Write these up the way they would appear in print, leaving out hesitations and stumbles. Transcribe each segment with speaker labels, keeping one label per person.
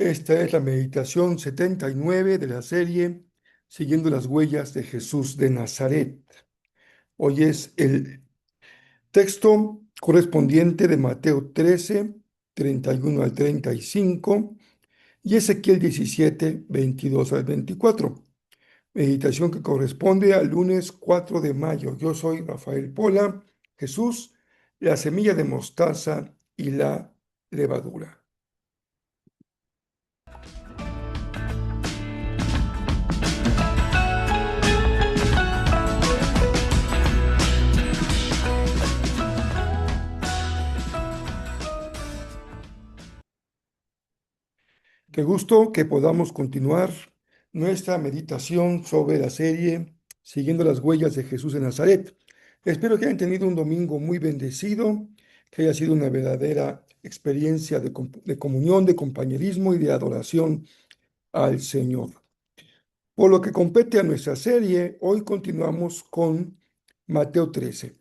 Speaker 1: Esta es la meditación 79 de la serie Siguiendo las huellas de Jesús de Nazaret. Hoy es el texto correspondiente de Mateo 13, 31 al 35 y Ezequiel 17, 22 al 24. Meditación que corresponde al lunes 4 de mayo. Yo soy Rafael Pola. Jesús, la semilla de mostaza y la levadura. Qué gusto que podamos continuar nuestra meditación sobre la serie Siguiendo las huellas de Jesús de Nazaret. Espero que hayan tenido un domingo muy bendecido, que haya sido una verdadera experiencia de comunión, de compañerismo y de adoración al Señor. Por lo que compete a nuestra serie, hoy continuamos con Mateo 13.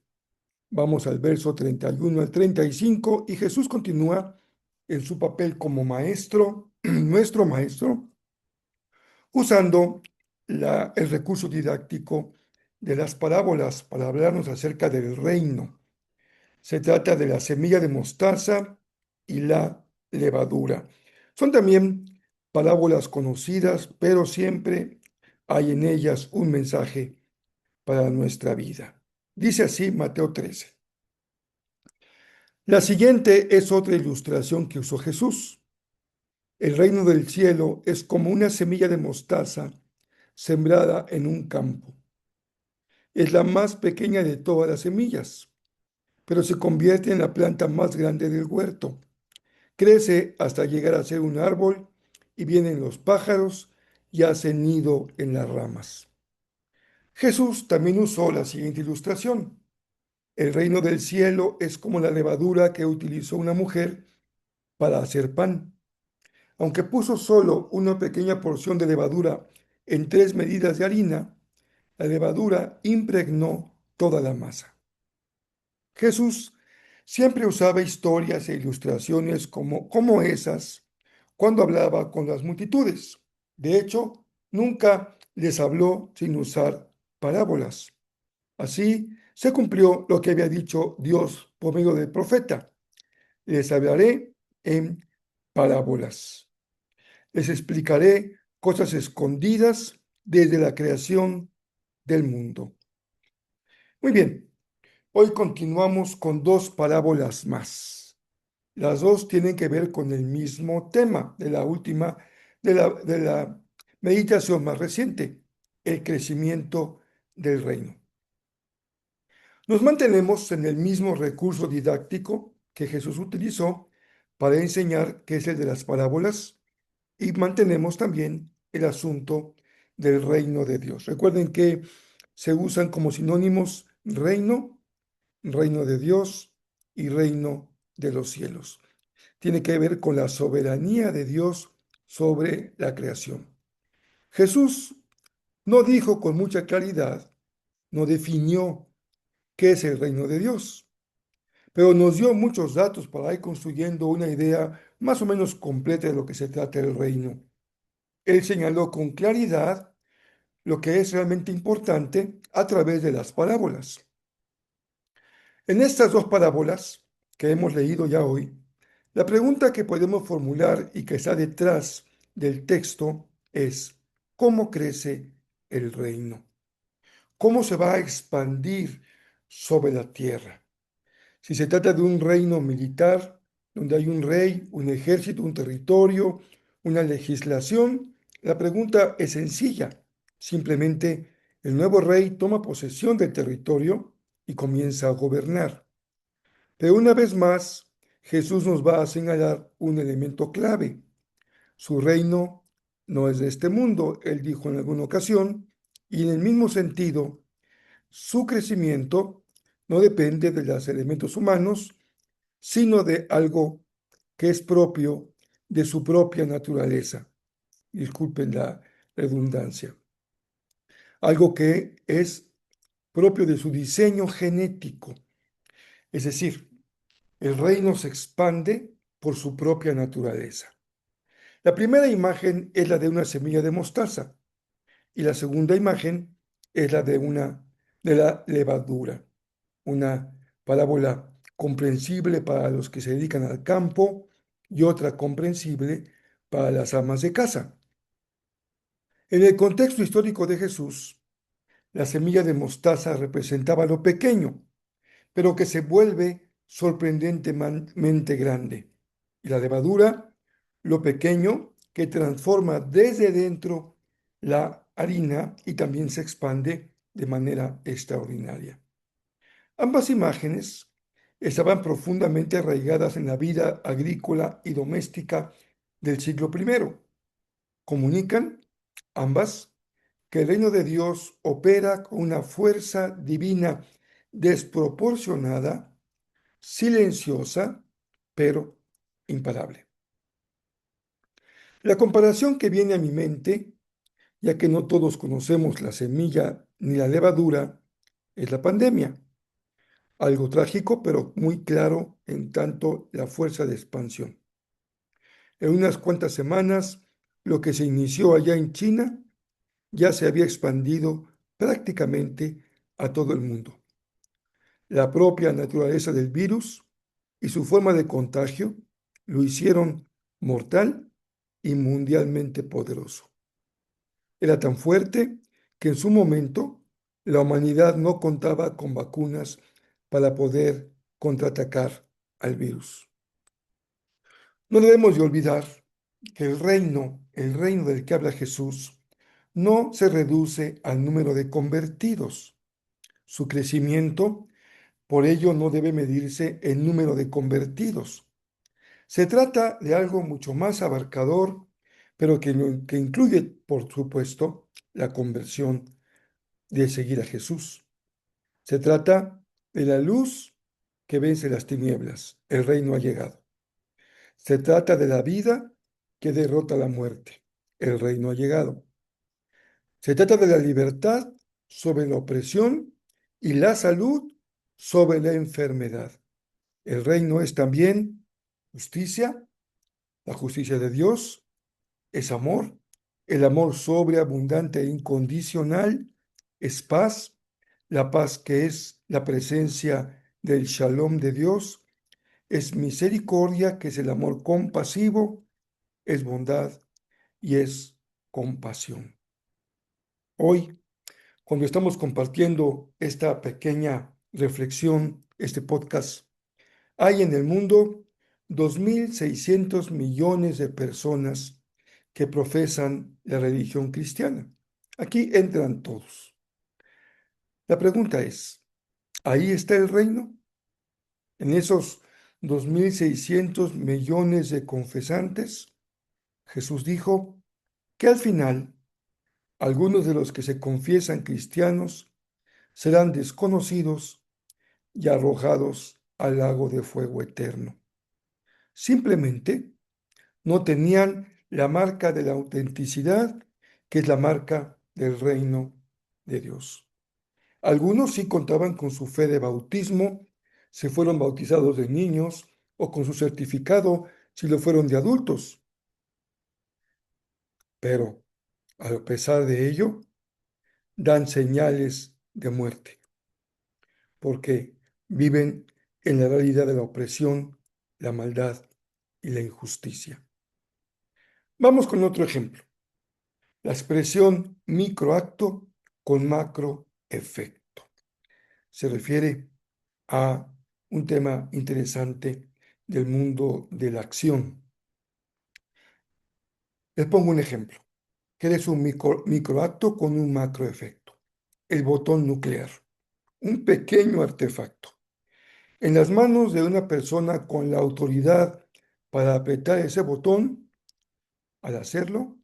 Speaker 1: Vamos al verso 31 al 35 y Jesús continúa en su papel como maestro, nuestro maestro, usando el recurso didáctico de las parábolas para hablarnos acerca del reino. Se trata de la semilla de mostaza y la levadura. Son también parábolas conocidas, pero siempre hay en ellas un mensaje para nuestra vida. Dice así Mateo 13. La siguiente es otra ilustración que usó Jesús. El reino del cielo es como una semilla de mostaza sembrada en un campo. Es la más pequeña de todas las semillas, pero se convierte en la planta más grande del huerto. Crece hasta llegar a ser un árbol y vienen los pájaros y hacen nido en las ramas. Jesús también usó la siguiente ilustración. El reino del cielo es como la levadura que utilizó una mujer para hacer pan. Aunque puso solo una pequeña porción de levadura en 3 medidas de harina, la levadura impregnó toda la masa. Jesús siempre usaba historias e ilustraciones como esas cuando hablaba con las multitudes. De hecho, nunca les habló sin usar parábolas. Así se cumplió lo que había dicho Dios por medio del profeta. Les hablaré en parábolas. Les explicaré cosas escondidas desde la creación del mundo. Muy bien, hoy continuamos con dos parábolas más. Las dos tienen que ver con el mismo tema de la última, de la meditación más reciente, el crecimiento del reino. Nos mantenemos en el mismo recurso didáctico que Jesús utilizó para enseñar, que es el de las parábolas, y mantenemos también el asunto del reino de Dios. Recuerden que se usan como sinónimos reino, reino de Dios y reino de los cielos. Tiene que ver con la soberanía de Dios sobre la creación. Jesús no dijo con mucha claridad, no definió qué es el reino de Dios, pero nos dio muchos datos para ir construyendo una idea más o menos completa de lo que se trata el reino. Él señaló con claridad lo que es realmente importante a través de las parábolas. En estas dos parábolas que hemos leído ya hoy, la pregunta que podemos formular y que está detrás del texto es: ¿cómo crece el reino? ¿Cómo se va a expandir sobre la tierra? Si se trata de un reino militar, donde hay un rey, un ejército, un territorio, una legislación, la pregunta es sencilla. Simplemente el nuevo rey toma posesión del territorio y comienza a gobernar. Pero una vez más, Jesús nos va a señalar un elemento clave. Su reino no es de este mundo, él dijo en alguna ocasión, y en el mismo sentido, su crecimiento no depende de los elementos humanos, sino de algo que es propio de su propia naturaleza. Disculpen la redundancia. Algo que es propio de su diseño genético. Es decir, el reino se expande por su propia naturaleza. La primera imagen es la de una semilla de mostaza y la segunda imagen es la de la levadura, una parábola comprensible para los que se dedican al campo y otra comprensible para las amas de casa. En el contexto histórico de Jesús, la semilla de mostaza representaba lo pequeño, pero que se vuelve sorprendentemente grande. Y la levadura, lo pequeño que transforma desde dentro la harina y también se expande de manera extraordinaria. Ambas imágenes estaban profundamente arraigadas en la vida agrícola y doméstica del siglo I. Comunican ambas que el reino de Dios opera con una fuerza divina desproporcionada, silenciosa, pero imparable. La comparación que viene a mi mente, ya que no todos conocemos la semilla ni la levadura, es la pandemia. Algo trágico, pero muy claro en tanto la fuerza de expansión. En unas cuantas semanas, lo que se inició allá en China ya se había expandido prácticamente a todo el mundo. La propia naturaleza del virus y su forma de contagio lo hicieron mortal y mundialmente poderoso. Era tan fuerte que en su momento la humanidad no contaba con vacunas para poder contraatacar al virus. No debemos de olvidar que el reino del que habla Jesús, no se reduce al número de convertidos. Su crecimiento, por ello, no debe medirse en número de convertidos. Se trata de algo mucho más abarcador, pero que incluye, por supuesto, la conversión de seguir a Jesús. Se trata de la luz que vence las tinieblas. El reino ha llegado. Se trata de la vida que derrota la muerte. El reino ha llegado. Se trata de la libertad sobre la opresión y la salud sobre la enfermedad. El reino es también justicia, la justicia de Dios es amor, el amor sobreabundante e incondicional es paz, la paz que es la presencia del shalom de Dios, es misericordia, que es el amor compasivo, es bondad y es compasión. Hoy, cuando estamos compartiendo esta pequeña reflexión, este podcast, hay en el mundo 2.600 millones de personas que profesan la religión cristiana. Aquí entran todos. La pregunta es, ¿ahí está el reino? En esos 2.600 millones de confesantes, Jesús dijo que al final algunos de los que se confiesan cristianos serán desconocidos y arrojados al lago de fuego eterno. Simplemente no tenían la marca de la autenticidad, que es la marca del reino de Dios. Algunos sí contaban con su fe de bautismo, se fueron bautizados de niños, o con su certificado si lo fueron de adultos. Pero a pesar de ello, dan señales de muerte, porque viven en la realidad de la opresión, la maldad y la injusticia. Vamos con otro ejemplo. La expresión microacto con macroefecto. Se refiere a un tema interesante del mundo de la acción. Les pongo un ejemplo. ¿Qué es un microacto con un macroefecto? El botón nuclear, un pequeño artefacto en las manos de una persona con la autoridad para apretar ese botón. Al hacerlo,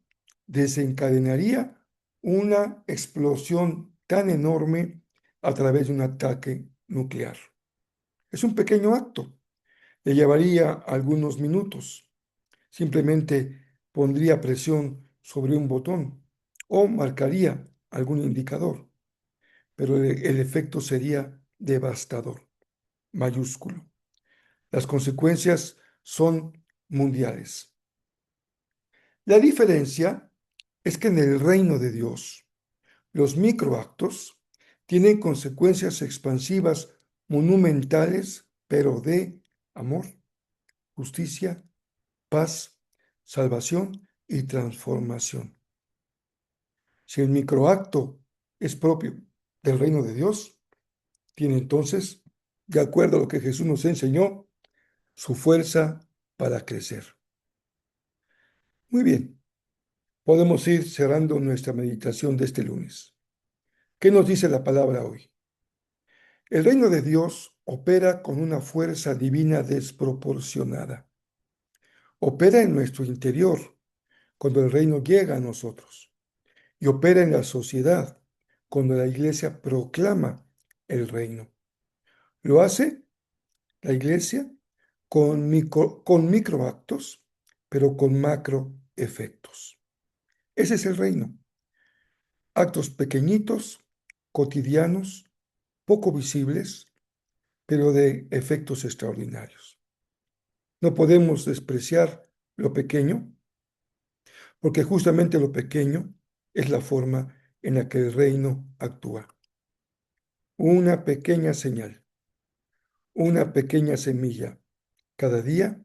Speaker 1: desencadenaría una explosión tan enorme a través de un ataque nuclear. Es un pequeño acto, le llevaría algunos minutos. Simplemente pondría presión sobre un botón o marcaría algún indicador, pero el efecto sería devastador, mayúsculo. Las consecuencias son mundiales. La diferencia es que en el reino de Dios, los microactos tienen consecuencias expansivas monumentales, pero de amor, justicia, paz, salvación y transformación. Si el microacto es propio del reino de Dios, tiene entonces, de acuerdo a lo que Jesús nos enseñó, su fuerza para crecer. Muy bien, podemos ir cerrando nuestra meditación de este lunes. ¿Qué nos dice la palabra hoy? El reino de Dios opera con una fuerza divina desproporcionada. Opera en nuestro interior cuando el reino llega a nosotros y opera en la sociedad cuando la iglesia proclama el reino. Lo hace la iglesia con microactos, pero con macro efectos. Ese es el reino. Actos pequeñitos, cotidianos, poco visibles, pero de efectos extraordinarios. No podemos despreciar lo pequeño, porque justamente lo pequeño es la forma en la que el reino actúa. Una pequeña señal, una pequeña semilla, cada día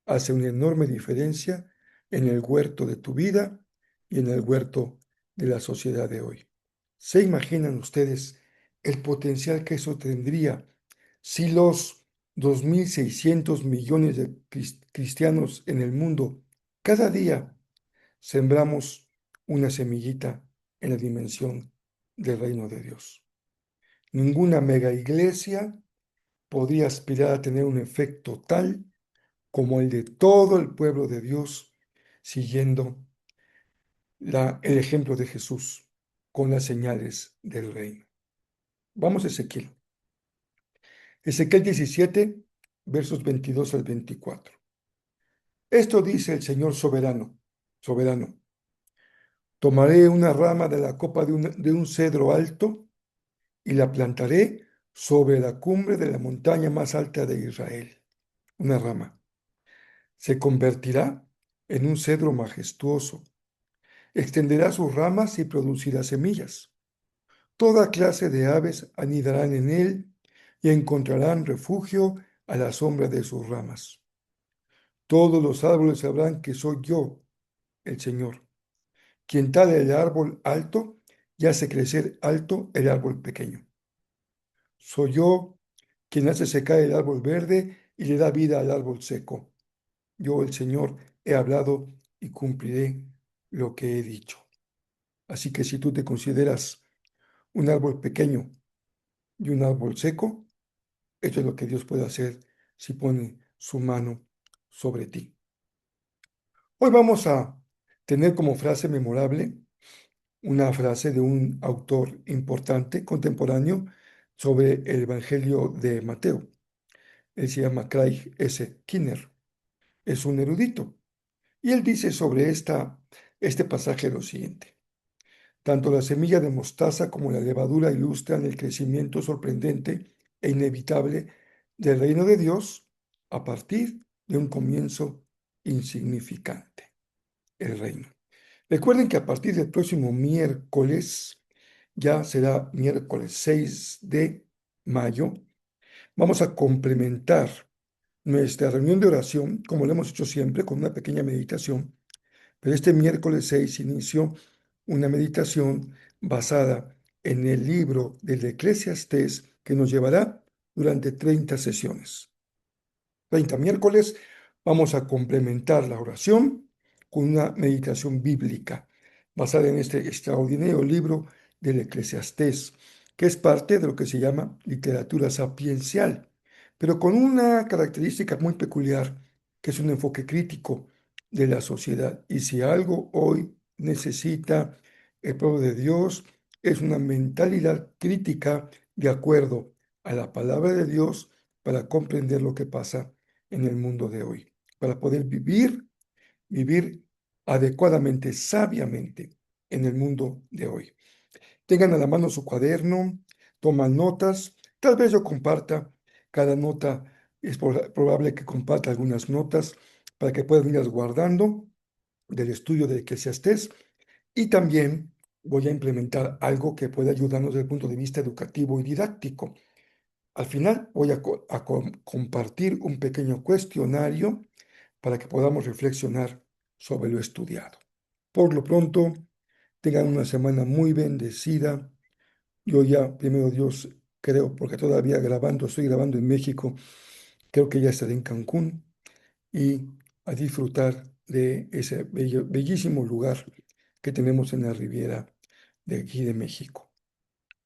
Speaker 1: hace una enorme diferencia en el huerto de tu vida y en el huerto de la sociedad de hoy. ¿Se imaginan ustedes el potencial que eso tendría si los 2.600 millones de cristianos en el mundo cada día sembramos una semillita en la dimensión del reino de Dios? Ninguna mega iglesia podría aspirar a tener un efecto tal como el de todo el pueblo de Dios, siguiendo el ejemplo de Jesús con las señales del reino. Vamos a Ezequiel. Ezequiel 17, versos 22 al 24. Esto dice el Señor soberano, soberano. Tomaré una rama de la copa de un cedro alto y la plantaré sobre la cumbre de la montaña más alta de Israel. Una rama. Se convertirá en un cedro majestuoso. Extenderá sus ramas y producirá semillas. Toda clase de aves anidarán en él y encontrarán refugio a la sombra de sus ramas. Todos los árboles sabrán que soy yo, el Señor, quien tala el árbol alto y hace crecer alto el árbol pequeño. Soy yo quien hace secar el árbol verde y le da vida al árbol seco. Yo, el Señor, he hablado y cumpliré lo que he dicho. Así que si tú te consideras un árbol pequeño y un árbol seco, esto es lo que Dios puede hacer si pone su mano sobre ti. Hoy vamos a tener como frase memorable una frase de un autor importante, contemporáneo, sobre el Evangelio de Mateo. Él se llama Craig S. Kinner. Es un erudito. Y él dice sobre este pasaje lo siguiente. Tanto la semilla de mostaza como la levadura ilustran el crecimiento sorprendente e inevitable del reino de Dios a partir de un comienzo insignificante, el reino. Recuerden que a partir del próximo miércoles, ya será miércoles 6 de mayo, vamos a complementar nuestra reunión de oración, como lo hemos hecho siempre, con una pequeña meditación. Pero este miércoles 6 inició una meditación basada en el libro del Eclesiastés que nos llevará durante 30 sesiones. 30 miércoles vamos a complementar la oración con una meditación bíblica basada en este extraordinario libro del Eclesiastés, que es parte de lo que se llama literatura sapiencial, pero con una característica muy peculiar, que es un enfoque crítico de la sociedad. Y si algo hoy necesita el pueblo de Dios, es una mentalidad crítica de acuerdo a la palabra de Dios para comprender lo que pasa en el mundo de hoy, para poder vivir adecuadamente, sabiamente en el mundo de hoy. Tengan a la mano su cuaderno, toman notas, tal vez yo comparta cada nota, es probable que comparta algunas notas para que puedan irlas guardando del estudio de Eclesiastés y también voy a implementar algo que puede ayudarnos desde el punto de vista educativo y didáctico. Al final voy a compartir un pequeño cuestionario para que podamos reflexionar sobre lo estudiado. Por lo pronto, tengan una semana muy bendecida. Yo ya, primero Dios, creo, porque todavía estoy grabando en México, creo que ya estaré en Cancún y a disfrutar de ese bellísimo lugar que tenemos en la Riviera de aquí de México.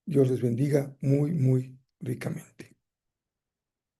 Speaker 1: Dios les bendiga muy, muy ricamente.